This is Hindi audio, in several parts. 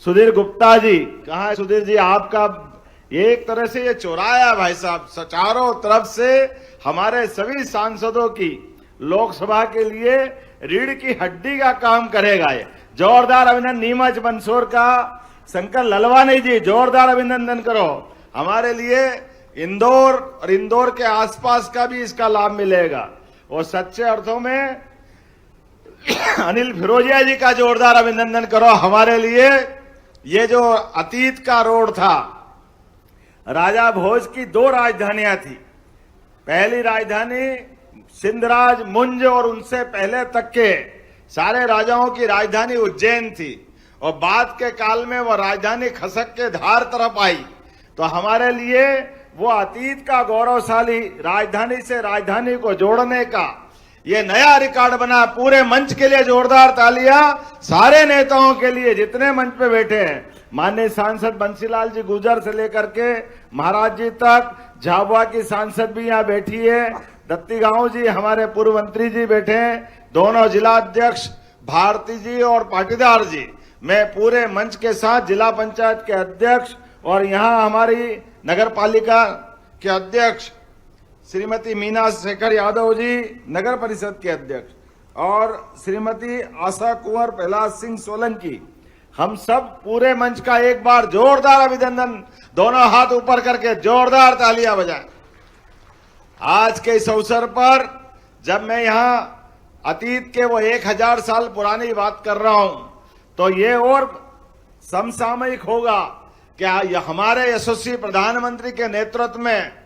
सुधीर गुप्ता जी, कहाँ है सुधीर जी? आपका एक तरह से ये चौराया भाई साहब, चारों तरफ से हमारे सभी सांसदों की लोकसभा के लिए रीढ़ की हड्डी का काम करेगा। ये जोरदार अभिनंदन। नीमच मंदसौर का शंकर ललवानी जी, जोरदार अभिनंदन करो। हमारे लिए इंदौर और इंदौर के आसपास का भी इसका लाभ मिलेगा। और सच्चे अर्थों में अनिल फिरोजिया जी का जोरदार अभिनंदन करो। हमारे लिए ये जो अतीत का रोड था, राजा भोज की 2 राजधानियां थी। पहली राजधानी सिंधराज, मुंज और उनसे पहले तक के सारे राजाओं की राजधानी उज्जैन थी, और बाद के काल में वो राजधानी खसक के धार तरफ आई। तो हमारे लिए वो अतीत का गौरवशाली राजधानी से राजधानी को जोड़ने का ये नया रिकॉर्ड बना। पूरे मंच के लिए जोरदार तालियां, सारे नेताओं के लिए जितने मंच पे बैठे हैं। माननीय सांसद बंसीलाल जी गुजर से लेकर के महाराज जी तक, झाबुआ की सांसद भी यहाँ बैठी है, दत्तीगांव जी हमारे पूर्व मंत्री जी बैठे हैं, दोनों जिला अध्यक्ष भारती जी और पाटीदार जी। मैं पूरे मंच के साथ जिला पंचायत के अध्यक्ष और यहाँ हमारी नगर पालिका के अध्यक्ष श्रीमती मीना शेखर यादव जी, नगर परिषद के अध्यक्ष, और श्रीमती आशा कुंवर प्रहलाद सिंह सोलंकी, हम सब पूरे मंच का एक बार जोरदार अभिनंदन, दोनों हाथ ऊपर करके जोरदार तालियां बजाएं। आज के इस अवसर पर जब मैं यहाँ अतीत के वो 1000 साल पुरानी बात कर रहा हूं, तो ये और समसामयिक होगा कि हमारे यशस्वी प्रधानमंत्री के नेतृत्व में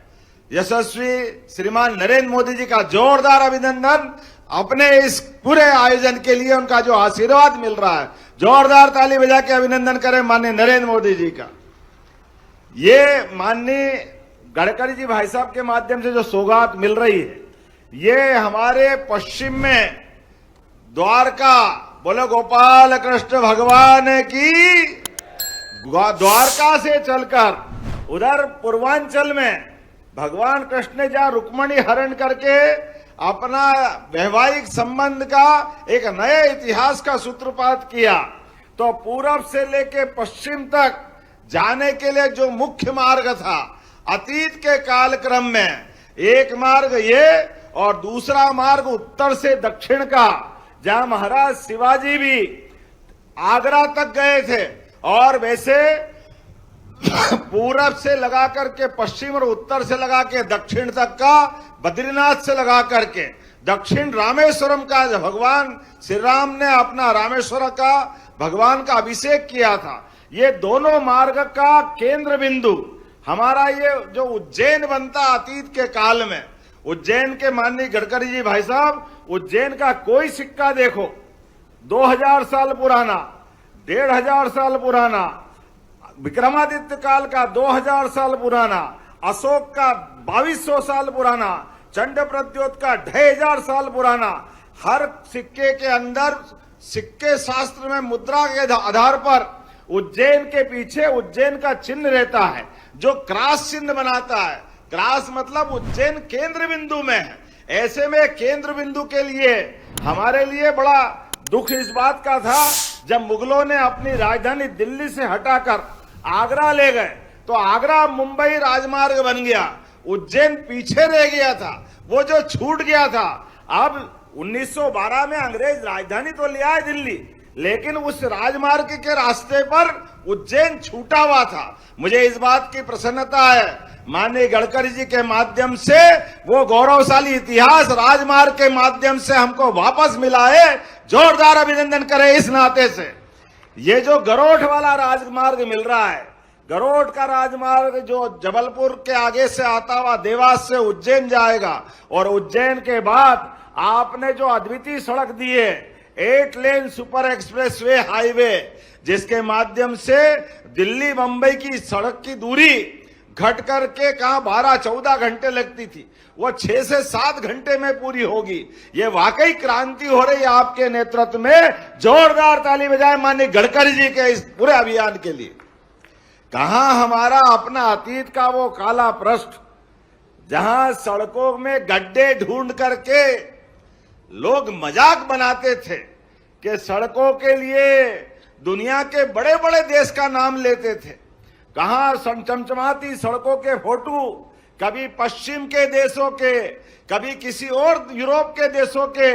यशस्वी श्रीमान नरेंद्र मोदी जी का जोरदार अभिनंदन। अपने इस पूरे आयोजन के लिए उनका जो आशीर्वाद मिल रहा है, जोरदार ताली बजा के अभिनंदन करें माननीय नरेंद्र मोदी जी का। ये माननीय गडकरी जी भाई साहब के माध्यम से जो सौगात मिल रही है, ये हमारे पश्चिम में द्वारका, बोलो गोपाल कृष्ण भगवान की, द्वारका से चलकर उधर पूर्वांचल में भगवान कृष्ण ने जहां रुक्मणी हरण करके अपना वैवाहिक संबंध का एक नए इतिहास का सूत्रपात किया, तो पूरब से लेके पश्चिम तक जाने के लिए जो मुख्य मार्ग था अतीत के कालक्रम में, एक मार्ग ये और दूसरा मार्ग उत्तर से दक्षिण का, जहां महाराज शिवाजी भी आगरा तक गए थे, और वैसे पूरब से लगा करके पश्चिम और उत्तर से लगा के दक्षिण तक का, बद्रीनाथ से लगा करके दक्षिण रामेश्वरम का, भगवान श्री राम ने अपना रामेश्वर का भगवान का अभिषेक किया था। ये दोनों मार्ग का केंद्र बिंदु हमारा ये जो उज्जैन बनता अतीत के काल में, उज्जैन के माननीय गडकरी जी भाई साहब, उज्जैन का कोई सिक्का देखो 2000 साल पुराना, 1500 साल पुराना, विक्रमादित्य काल का 2000 साल पुराना, अशोक का 2200 साल पुराना, चंड प्रद्योत का 2500 साल पुराना, हर सिक्के के अंदर सिक्के शास्त्र में मुद्रा के आधार पर उज्जैन के पीछे उज्जैन का चिन्ह रहता है, जो क्रॉस चिन्ह बनाता है। क्रॉस मतलब उज्जैन केंद्र बिंदु में है। ऐसे में केंद्र बिंदु के लिए हमारे लिए बड़ा दुख इस बात का था, जब मुगलों ने अपनी राजधानी दिल्ली से हटाकर आगरा ले गए, तो आगरा मुंबई राजमार्ग बन गया, उज्जैन पीछे रह गया था, वो जो छूट गया था। अब 1912 में अंग्रेज राजधानी तो ले आए दिल्ली, लेकिन उस राजमार्ग के रास्ते पर उज्जैन छूटा हुआ था। मुझे इस बात की प्रसन्नता है, माननीय गडकरी जी के माध्यम से वो गौरवशाली इतिहास राजमार्ग के माध्यम से हमको वापस मिला है। जोरदार अभिनंदन करें इस नाते से। ये जो गरोठ वाला राजमार्ग मिल रहा है, गरोठ का राजमार्ग जो जबलपुर के आगे से आता हुआ देवास से उज्जैन जाएगा, और उज्जैन के बाद आपने जो अद्वितीय सड़क दी है, 8 लेन सुपर एक्सप्रेस वे हाईवे, जिसके माध्यम से दिल्ली मुंबई की सड़क की दूरी घट करके कहां 12-14 घंटे लगती थी, वो 6 से 7 घंटे में पूरी होगी। ये वाकई क्रांति हो रही है आपके नेतृत्व में। जोरदार ताली बजाएं माननीय गडकरी जी के इस पूरे अभियान के लिए। कहां हमारा अपना अतीत का वो काला पृष्ठ, जहां सड़कों में गड्ढे ढूंढ करके लोग मजाक बनाते थे कि सड़कों के लिए दुनिया के बड़े बड़े देश का नाम लेते थे। कहां चमचमाती सड़कों के फोटो, कभी पश्चिम के देशों के, कभी किसी और यूरोप के देशों के,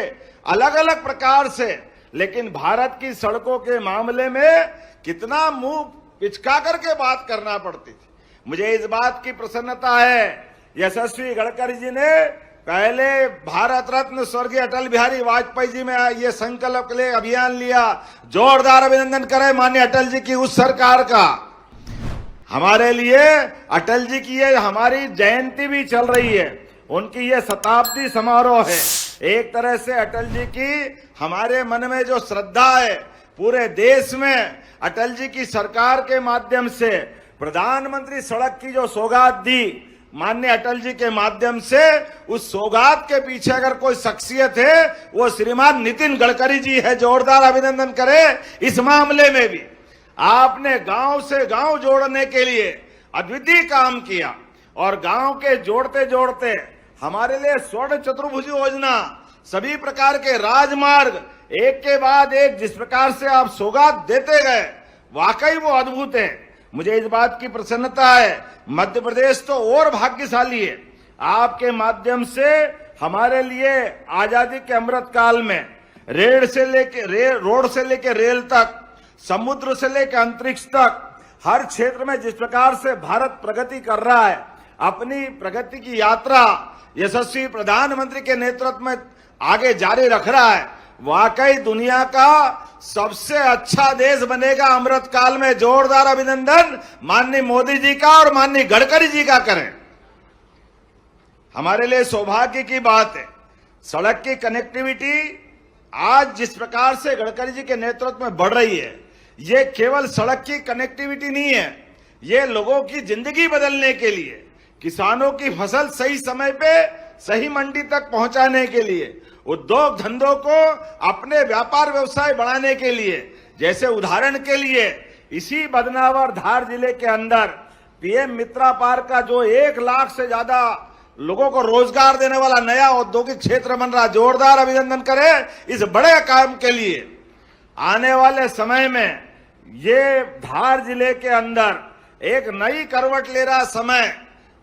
अलग अलग प्रकार से। लेकिन भारत की सड़कों के मामले में कितना मुंह पिचका करके बात करना पड़ती थी। मुझे इस बात की प्रसन्नता है, यशस्वी गडकरी जी ने पहले भारत रत्न स्वर्गीय अटल बिहारी वाजपेयी जी में ये संकल्प के लिए अभियान लिया। जोरदार अभिनंदन करें माननीय अटल जी की, उस सरकार का। हमारे लिए अटल जी की ये हमारी जयंती भी चल रही है, उनकी ये शताब्दी समारोह है। एक तरह से अटल जी की हमारे मन में जो श्रद्धा है, पूरे देश में अटल जी की सरकार के माध्यम से प्रधानमंत्री सड़क की जो सौगात दी माननीय अटल जी के माध्यम से, उस सौगात के पीछे अगर कोई शख्सियत है वो श्रीमान नितिन गडकरी जी है। जोरदार अभिनंदन करें इस मामले में भी। आपने गांव से गांव जोड़ने के लिए अद्वितीय काम किया और गांव के जोड़ते जोड़ते हमारे लिए स्वर्ण चतुर्भुज योजना, सभी प्रकार के राजमार्ग एक के बाद एक जिस प्रकार से आप सौगात देते गए, वाकई वो अद्भुत है। मुझे इस बात की प्रसन्नता है, मध्य प्रदेश तो और भाग्यशाली है। आपके माध्यम से हमारे लिए आजादी के अमृत काल में रोड से लेके रेल तक, समुद्र से लेकर अंतरिक्ष तक, हर क्षेत्र में जिस प्रकार से भारत प्रगति कर रहा है, अपनी प्रगति की यात्रा यशस्वी प्रधानमंत्री के नेतृत्व में आगे जारी रख रहा है, वाकई दुनिया का सबसे अच्छा देश बनेगा अमृत काल में। जोरदार अभिनंदन माननीय मोदी जी का और माननीय गडकरी जी का करें। हमारे लिए सौभाग्य की बात है, सड़क की कनेक्टिविटी आज जिस प्रकार से गडकरी जी के नेतृत्व में बढ़ रही है, ये केवल सड़क की कनेक्टिविटी नहीं है, ये लोगों की जिंदगी बदलने के लिए, किसानों की फसल सही समय पे सही मंडी तक पहुंचाने के लिए, उद्योग धंधों को अपने व्यापार व्यवसाय बढ़ाने के लिए। जैसे उदाहरण के लिए इसी बदनावर धार जिले के अंदर पीएम मित्रा पार्क का जो 1 लाख से ज्यादा लोगों को रोजगार देने वाला नया औद्योगिक क्षेत्र बन रहा। जोरदार अभिनंदन करें इस बड़े काम के लिए। आने वाले समय में ये धार जिले के अंदर एक नई करवट ले रहा समय,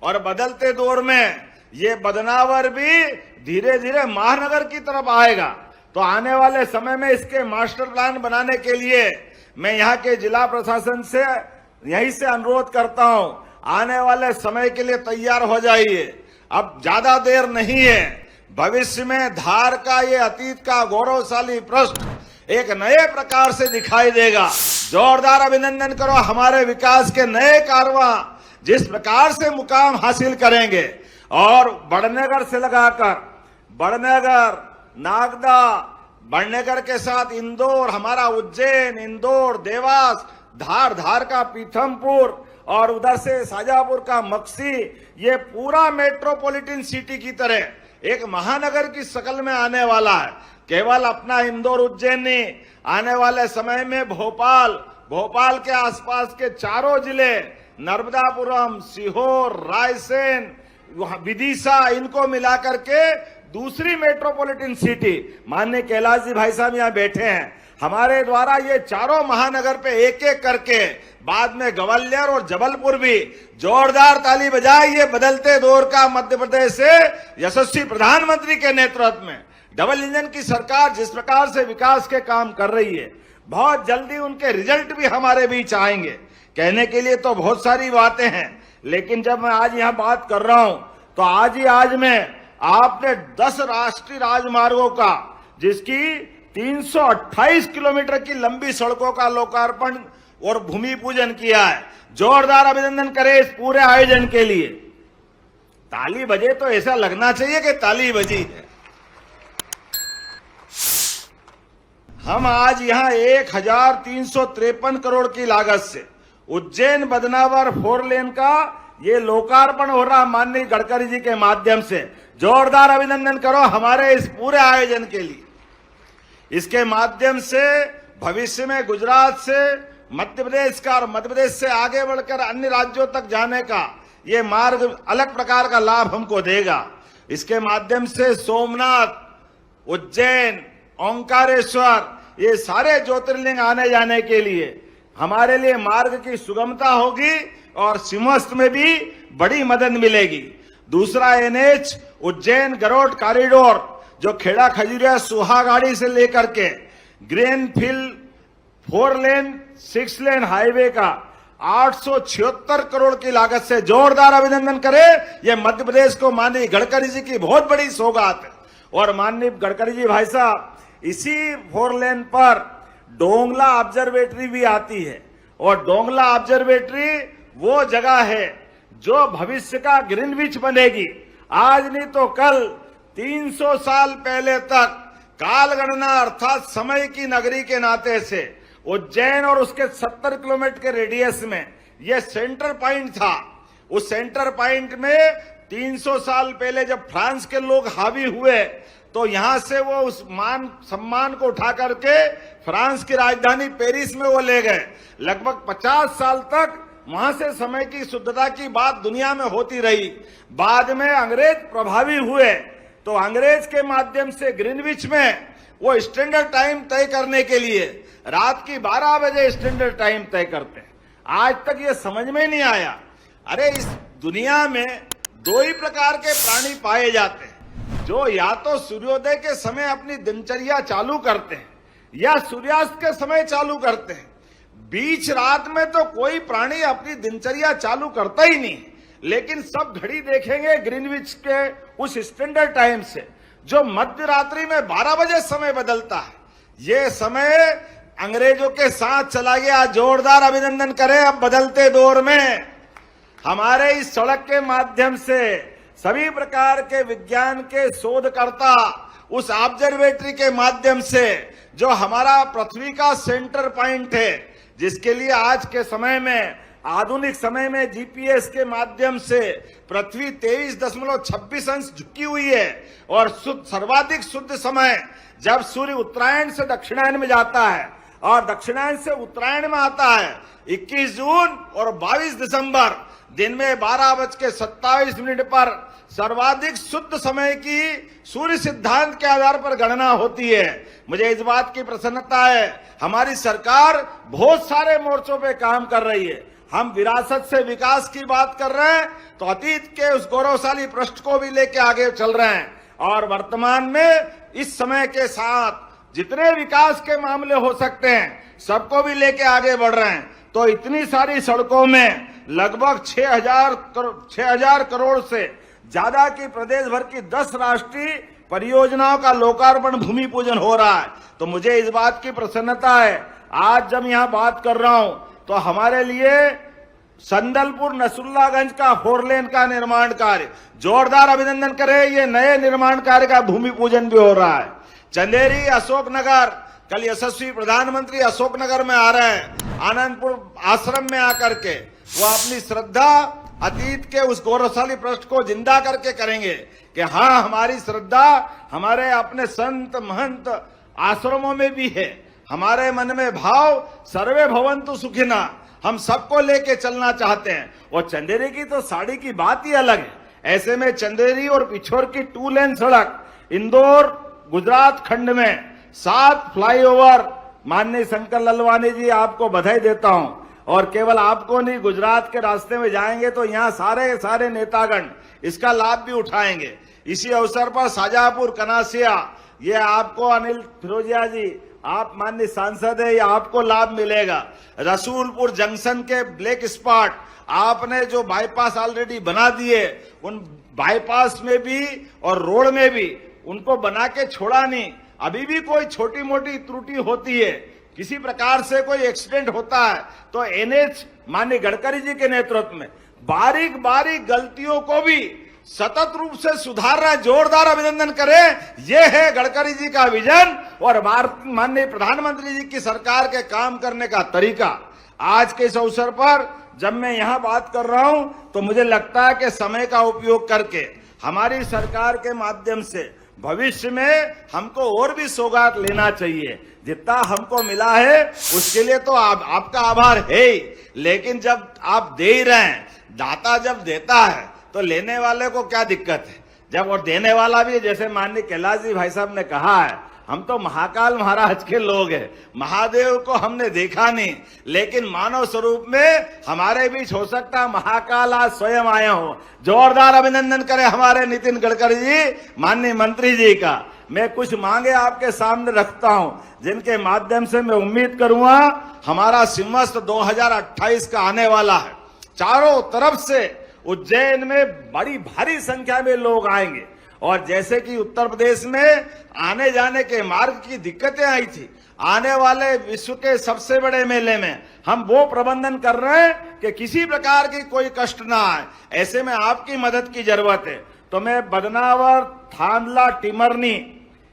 और बदलते दौर में ये बदनावर भी धीरे धीरे महानगर की तरफ आएगा। तो आने वाले समय में इसके मास्टर प्लान बनाने के लिए मैं यहाँ के जिला प्रशासन से यहीं से अनुरोध करता हूं, आने वाले समय के लिए तैयार हो जाइए। अब ज्यादा देर नहीं है, भविष्य में धार का ये अतीत का गौरवशाली पृष्ठ एक नए प्रकार से दिखाई देगा। जोरदार अभिनंदन करो हमारे विकास के नए कारवां जिस प्रकार से मुकाम हासिल करेंगे। और बड़नगर से लगाकर बड़नगर, नागदा, बड़नगर के साथ इंदौर, हमारा उज्जैन, इंदौर, देवास, धार का पीथमपुर और उधर से शाजापुर का मक्सी, ये पूरा मेट्रोपॉलिटन सिटी की तरह एक महानगर की शक्ल में आने वाला है। केवल अपना इंदौर उज्जैन नहीं, आने वाले समय में भोपाल के आसपास के चारों जिले, नर्मदापुरम, सीहोर, रायसेन, विदिशा, इनको मिलाकर के दूसरी मेट्रोपॉलिटन सिटी, माननीय कैलाश जी भाई साहब यहाँ बैठे हैं, हमारे द्वारा ये चारों महानगर पे एक एक करके, बाद में ग्वालियर और जबलपुर भी। जोरदार ताली बजाए। ये बदलते दौर का मध्य प्रदेश से यशस्वी प्रधानमंत्री के नेतृत्व में डबल इंजन की सरकार जिस प्रकार से विकास के काम कर रही है, बहुत जल्दी उनके रिजल्ट भी हमारे बीच आएंगे। कहने के लिए तो बहुत सारी बातें हैं, लेकिन जब मैं आज यहाँ बात कर रहा हूं तो आज में आपने 10 राष्ट्रीय राजमार्गों का, जिसकी 328 किलोमीटर की लंबी सड़कों का लोकार्पण और भूमि पूजन किया है। जोरदार अभिनंदन करें इस पूरे आयोजन के लिए। ताली बजे तो ऐसा लगना चाहिए कि ताली बजी है। हम आज यहां 1353 करोड़ की लागत से उज्जैन बदनावर 4 लेन का ये लोकार्पण हो रहा माननीय गडकरी जी के माध्यम से। जोरदार अभिनंदन करो हमारे इस पूरे आयोजन के लिए। इसके माध्यम से भविष्य में गुजरात से मध्य प्रदेश का और मध्य प्रदेश से आगे बढ़कर अन्य राज्यों तक जाने का ये मार्ग अलग प्रकार का लाभ हमको देगा। इसके माध्यम से सोमनाथ, उज्जैन, ओंकारेश्वर, ये सारे ज्योतिर्लिंग आने जाने के लिए हमारे लिए मार्ग की सुगमता होगी और सिंहस्थ में भी बड़ी मदद मिलेगी। दूसरा NH उज्जैन गरुड़ कॉरिडोर जो खेड़ा खजुरिया सुहागाड़ी से लेकर के ग्रीनफील्ड 4 लेन 6 लेन हाईवे का 876 करोड़ की लागत से जोरदार अभिनंदन करें। यह मध्य प्रदेश को माननीय गडकरी जी की बहुत बड़ी सौगात है। और माननीय गडकरी जी भाई साहब इसी 4 लेन पर डोंगला ऑब्जर्वेटरी भी आती है और डोंगला ऑब्जर्वेटरी वो जगह है जो भविष्य का ग्रीनविच बनेगी। आज नहीं तो कल 300 साल पहले तक कालगणना अर्थात समय की नगरी के नाते से उज्जैन और उसके 70 किलोमीटर के रेडियस में यह सेंटर पॉइंट था। उस सेंटर पॉइंट में 300 साल पहले जब फ्रांस के लोग हावी हुए तो यहां से वो उस मान सम्मान को उठा करके फ्रांस की राजधानी पेरिस में वो ले गए। लगभग 50 साल तक वहां से समय की शुद्धता की बात दुनिया में होती रही। बाद में अंग्रेज प्रभावी हुए तो अंग्रेज के माध्यम से ग्रीनविच में वो स्टैंडर्ड टाइम तय करने के लिए रात की 12 बजे स्टैंडर्ड टाइम तय करते हैं। आज तक ये समझ में नहीं आया। अरे इस दुनिया में 2 ही प्रकार के प्राणी पाए जाते हैं, जो या तो सूर्योदय के समय अपनी दिनचर्या चालू करते हैं या सूर्यास्त के समय चालू करते हैं। बीच रात में तो कोई प्राणी अपनी दिनचर्या चालू करता ही नहीं। लेकिन सब घड़ी देखेंगे ग्रीनविच के उस स्टैंडर्ड टाइम से जो मध्य रात्रि में 12 बजे समय बदलता है। ये समय अंग्रेजों के साथ चला गया। जोरदार अभिनंदन करें। अब बदलते दौर में हमारे इस सड़क के माध्यम से सभी प्रकार के विज्ञान के शोधकर्ता उस ऑब्जर्वेटरी के माध्यम से जो हमारा पृथ्वी का सेंटर पॉइंट है, जिसके लिए आज के समय में आधुनिक समय में GPS के माध्यम से पृथ्वी 23.26 अंश झुकी हुई है और सर्वाधिक शुद्ध समय जब सूर्य उत्तरायण से दक्षिणायन में जाता है और दक्षिणायन से उत्तरायण में आता है 21 जून और 22 दिसंबर दिन में 12:27 पर सर्वाधिक शुद्ध समय की सूर्य सिद्धांत के आधार पर गणना होती है। मुझे इस बात की प्रसन्नता है हमारी सरकार बहुत सारे मोर्चों पे काम कर रही है। हम विरासत से विकास की बात कर रहे हैं तो अतीत के उस गौरवशाली पृष्ठ को भी लेके आगे चल रहे हैं और वर्तमान में इस समय के साथ जितने विकास के मामले हो सकते हैं सबको भी लेके आगे बढ़ रहे हैं। तो इतनी सारी सड़कों में लगभग 6,000 करोड़ से ज्यादा की प्रदेश भर की 10 राष्ट्रीय परियोजनाओं का लोकार्पण भूमि पूजन हो रहा है। तो मुझे इस बात की प्रसन्नता है आज जब यहां बात कर रहा हूं तो हमारे लिए संदलपुर नसरुल्लागंज का 4 लेन का निर्माण कार्य जोरदार अभिनंदन करें। ये नए निर्माण कार्य का भूमि पूजन भी हो रहा है। चंदेरी अशोकनगर कल यशस्वी प्रधानमंत्री अशोकनगर में आ रहे हैं। आनंदपुर आश्रम में आकर के वो अपनी श्रद्धा अतीत के उस गौरवशाली पृष्ठ को जिंदा करके करेंगे कि हाँ हमारी श्रद्धा हमारे अपने संत महंत आश्रमों में भी है। हमारे मन में भाव सर्वे भवन्तु सुखिना हम सबको लेके चलना चाहते हैं। और चंदेरी की तो साड़ी की बात ही अलग है। ऐसे में चंदेरी और पिछोर की 2 लेन सड़क इंदौर गुजरात खंड में 7 फ्लाईओवर माननीय शंकर ललवानी जी आपको बधाई देता हूं। और केवल आपको नहीं गुजरात के रास्ते में जाएंगे तो यहाँ सारे नेतागण इसका लाभ भी उठाएंगे। इसी अवसर पर शाजापुर कनासिया ये आपको अनिल फिरोजिया जी आप माननीय सांसद है, ये आपको लाभ मिलेगा। रसूलपुर जंक्शन के ब्लैक स्पॉट आपने जो बाईपास ऑलरेडी बना दिए उन बाईपास में भी और रोड में भी उनको बना के छोड़ा नहीं। अभी भी कोई छोटी मोटी त्रुटि होती है, किसी प्रकार से कोई एक्सीडेंट होता है तो NH माननीय गडकरी जी के नेतृत्व में बारीक बारीक गलतियों को भी सतत रूप से सुधार रहा है। जोरदार अभिनंदन करें। यह है गडकरी जी का विजन और माननीय प्रधानमंत्री जी की सरकार के काम करने का तरीका। आज के इस अवसर पर जब मैं यहां बात कर रहा हूं तो मुझे लगता है कि समय का उपयोग करके हमारी सरकार के माध्यम से भविष्य में हमको और भी सौगात लेना चाहिए। जितना हमको मिला है उसके लिए तो आपका आभार है ही, लेकिन जब आप दे ही रहे हैं, दाता जब देता है तो लेने वाले को क्या दिक्कत है। जब और देने वाला भी जैसे माननीय कैलाश जी भाई साहब ने कहा है हम तो महाकाल महाराज के लोग हैं, महादेव को हमने देखा नहीं, लेकिन मानव स्वरूप में हमारे बीच हो सकता है महाकाल आज स्वयं आए हो। जोरदार अभिनंदन करें हमारे नितिन गडकरी जी, माननीय मंत्री जी का। मैं कुछ मांगे आपके सामने रखता हूं, जिनके माध्यम से मैं उम्मीद करूंगा हमारा सिंहस्थ 2028 का आने वाला है। चारों तरफ से उज्जैन में बड़ी भारी संख्या में लोग आएंगे, और जैसे कि उत्तर प्रदेश में आने जाने के मार्ग की दिक्कतें आई थी, आने वाले विश्व के सबसे बड़े मेले में हम वो प्रबंधन कर रहे हैं कि किसी प्रकार की कोई कष्ट ना आए। ऐसे में आपकी मदद की जरूरत है। तो मैं बदनावर, थांदला, टिमरनी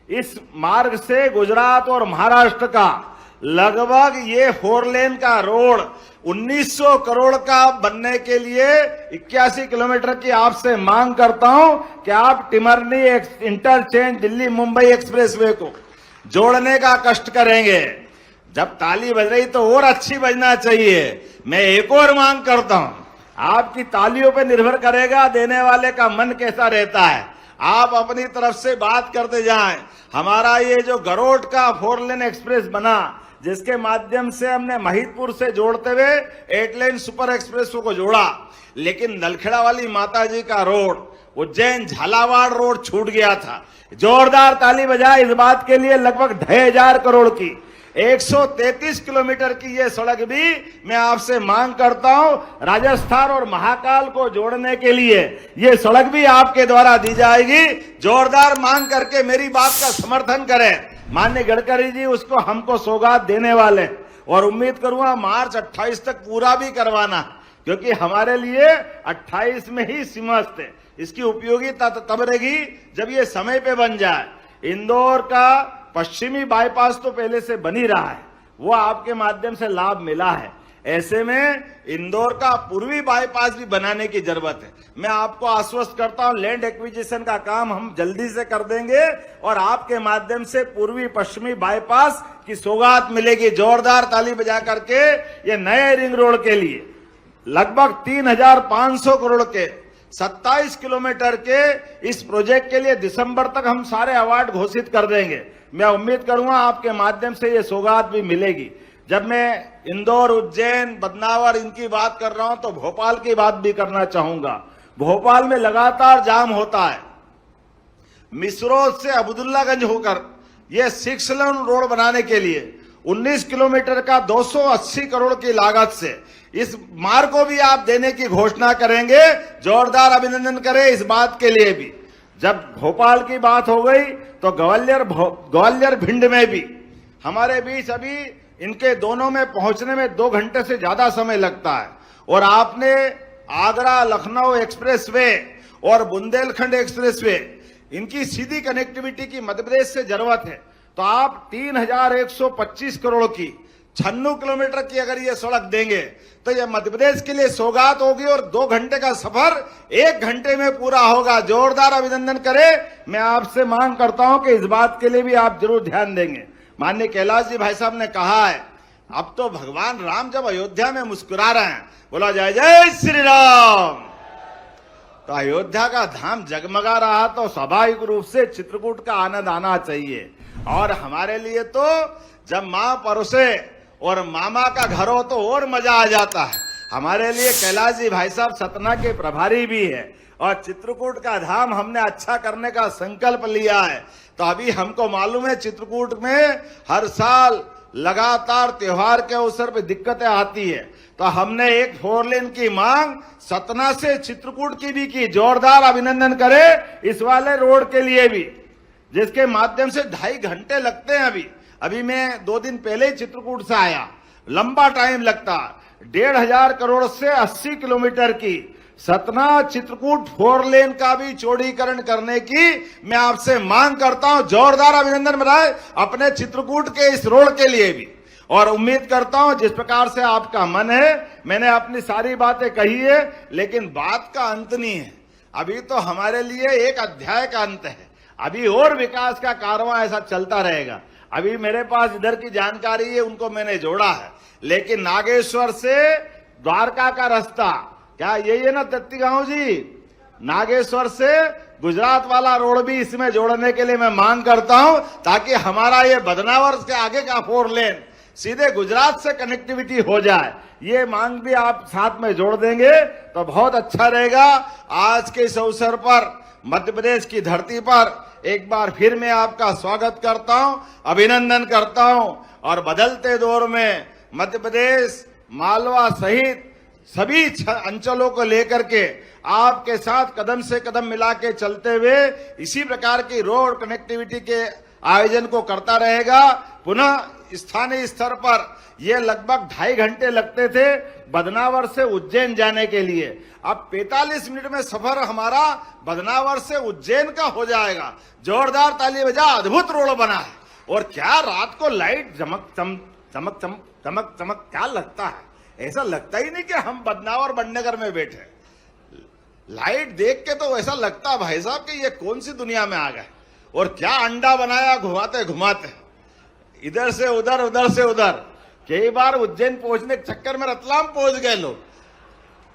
इस मार्ग से गुजरात और महाराष्ट्र का लगभग ये 4 लेन का रोड 1900 करोड़ का बनने के लिए 81 किलोमीटर की आपसे मांग करता हूं कि आप टिमरनी इंटरचेंज दिल्ली मुंबई एक्सप्रेसवे को जोड़ने का कष्ट करेंगे। जब ताली बज रही तो और अच्छी बजना चाहिए। मैं एक और मांग करता हूं, आपकी तालियों पे निर्भर करेगा देने वाले का मन कैसा रहता है। आप अपनी तरफ से बात करते जाएं। हमारा ये जो गरोट का 4 लेन एक्सप्रेस बना, जिसके माध्यम से हमने महिदपुर से जोड़ते हुए 8 लेन सुपर एक्सप्रेस को जोड़ा, लेकिन नलखेड़ा वाली माता जी का रोड, उज्जैन झालावाड़ रोड छूट गया था। जोरदार ताली बजाए इस बात के लिए। लगभग 2,500 करोड़ की 133 किलोमीटर की ये सड़क भी मैं आपसे मांग करता हूं। राजस्थान और महाकाल को जोड़ने के लिए ये सड़क भी आपके द्वारा दी जाएगी। जोरदार मांग करके मेरी बात का समर्थन करें। माननीय गडकरी जी उसको हमको सौगात देने वाले, और उम्मीद करूंगा मार्च 28 तक पूरा भी करवाना, क्योंकि हमारे लिए 28 में ही सिंहस्थ है। इसकी उपयोगिता तब रहेगी जब ये समय पे बन जाए। इंदौर का पश्चिमी बाईपास तो पहले से बन ही रहा है, वो आपके माध्यम से लाभ मिला है। ऐसे में इंदौर का पूर्वी बाईपास भी बनाने की जरूरत है। मैं आपको आश्वस्त करता हूं, लैंड एक्विजिशन का काम हम जल्दी से कर देंगे, और आपके माध्यम से पूर्वी पश्चिमी बाईपास की सौगात मिलेगी। जोरदार ताली बजा करके ये नए रिंग रोड के लिए लगभग 3,500 करोड़ के 27 किलोमीटर के इस प्रोजेक्ट के लिए दिसंबर तक हम सारे अवार्ड घोषित कर देंगे। मैं उम्मीद करूंगा आपके माध्यम से ये सौगात भी मिलेगी। जब मैं इंदौर, उज्जैन, बदनावर इनकी बात कर रहा हूं तो भोपाल की बात भी करना चाहूंगा। भोपाल में लगातार जाम होता है। मिसरोद से अब्दुल्लागंज होकर ये 6 लेन रोड बनाने के लिए 19 किलोमीटर का 280 करोड़ की लागत से इस मार्ग को भी आप देने की घोषणा करेंगे। जोरदार अभिनंदन करें इस बात के लिए भी। जब भोपाल की बात हो गई तो ग्वालियर भिंड में भी हमारे बीच अभी इनके दोनों में पहुंचने में 2 घंटे से ज्यादा समय लगता है, और आपने आगरा लखनऊ एक्सप्रेसवे और बुंदेलखंड एक्सप्रेसवे इनकी सीधी कनेक्टिविटी की मध्य प्रदेश से जरूरत है। तो आप 3,125 करोड़ की 96 किलोमीटर की अगर ये सड़क देंगे तो ये मध्य प्रदेश के लिए सौगात होगी, और 2 घंटे का सफर 1 घंटे में पूरा होगा। जोरदार अभिनंदन करें। मैं आपसे मांग करता हूं कि इस बात के लिए भी आप जरूर ध्यान देंगे। माननीय कैलाश जी भाई साहब ने कहा है, अब तो भगवान राम जब अयोध्या में मुस्कुरा रहे हैं, बोला जय जय श्री राम, तो अयोध्या का धाम जगमगा रहा तो स्वाभाविक रूप से चित्रकूट का आनंद आना चाहिए। और हमारे लिए तो जब मां परोसे और मामा का घर हो तो और मजा आ जाता है। हमारे लिए कैलाश जी भाई साहब सतना के प्रभारी भी है, और चित्रकूट का धाम हमने अच्छा करने का संकल्प लिया है। तो अभी हमको मालूम है चित्रकूट में हर साल लगातार त्योहार के अवसर पर दिक्कतें आती है, तो हमने एक 4 लेन की मांग सतना से चित्रकूट की भी की। जोरदार अभिनंदन करें इस वाले रोड के लिए भी, जिसके माध्यम से 2.5 घंटे लगते हैं। अभी मैं 2 दिन पहले ही चित्रकूट से आया, लंबा टाइम लगता। 1,500 करोड़ से 80 किलोमीटर की सतना चित्रकूट 4 लेन का भी चौड़ीकरण करने की मैं आपसे मांग करता हूं। जोरदार अभिनंदन बनाए अपने चित्रकूट के इस रोड के लिए भी, और उम्मीद करता हूं जिस प्रकार से आपका मन है, मैंने अपनी सारी बातें कही है, लेकिन बात का अंत नहीं है। अभी तो हमारे लिए एक अध्याय का अंत है, अभी और विकास का कारवां ऐसा चलता रहेगा। अभी मेरे पास इधर की जानकारी है, उनको मैंने जोड़ा है, लेकिन नागेश्वर से द्वारका का रास्ता, क्या यही है ना दत्ती गांव जी, नागेश्वर से गुजरात वाला रोड भी इसमें जोड़ने के लिए मैं मांग करता हूं, ताकि हमारा ये बदनावर के आगे का 4 लेन सीधे गुजरात से कनेक्टिविटी हो जाए। ये मांग भी आप साथ में जोड़ देंगे तो बहुत अच्छा रहेगा। आज के इस अवसर पर मध्य प्रदेश की धरती पर एक बार फिर मैं आपका स्वागत करता हूं, अभिनंदन करता हूं और बदलते दौर में मध्य प्रदेश मालवा सहित सभी अंचलों को लेकर के आपके साथ कदम से कदम मिला के चलते हुए इसी प्रकार की रोड कनेक्टिविटी के आयोजन को करता रहेगा। पुनः स्थानीय स्तर पर यह लगभग 2.5 घंटे लगते थे बदनावर से उज्जैन जाने के लिए, अब 45 मिनट में सफर हमारा बदनावर से उज्जैन का हो जाएगा। जोरदार ताली बजा, अद्भुत रोड बना है। और क्या रात को लाइट चमक चमक चमक चमक चमक क्या लगता है, ऐसा लगता ही नहीं कि हम बदनावर बड़नगर में बैठे। लाइट देख के तो ऐसा लगता भाई साहब कि ये कौन सी दुनिया में आ गए। और क्या अंडा बनाया घुमाते घुमाते, इधर से उधर उधर से उधर। कई बार उज्जैन पहुंचने के चक्कर में रतलाम पहुंच गए लोग,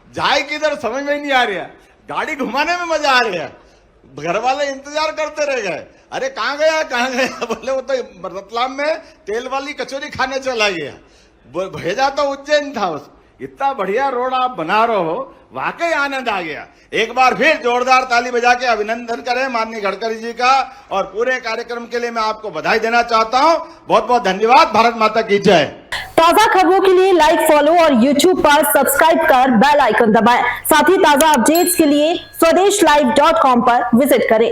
जाए किधर समझ में ही नहीं आ रहा। गाड़ी घुमाने में मजा आ रहा है, घर वाले इंतजार करते रह गए, अरे कहाँ गया कहाँ गया। बोले वो तो रतलाम में तेल वाली कचौरी खाने चला गया, भेजा तो उज्जैन था। उसको इतना बढ़िया रोड आप बना रहे हो, वाकई आनंद आ गया। एक बार फिर जोरदार ताली बजा के अभिनंदन करें माननीय गडकरी जी का, और पूरे कार्यक्रम के लिए मैं आपको बधाई देना चाहता हूं। बहुत बहुत धन्यवाद। भारत माता की जय। ताजा खबरों के लिए लाइक, फॉलो और YouTube पर सब्सक्राइब कर बेल आइकन दबाएं। साथ ही ताजा अपडेट्स के लिए स्वदेशलाइव.com पर विजिट करें।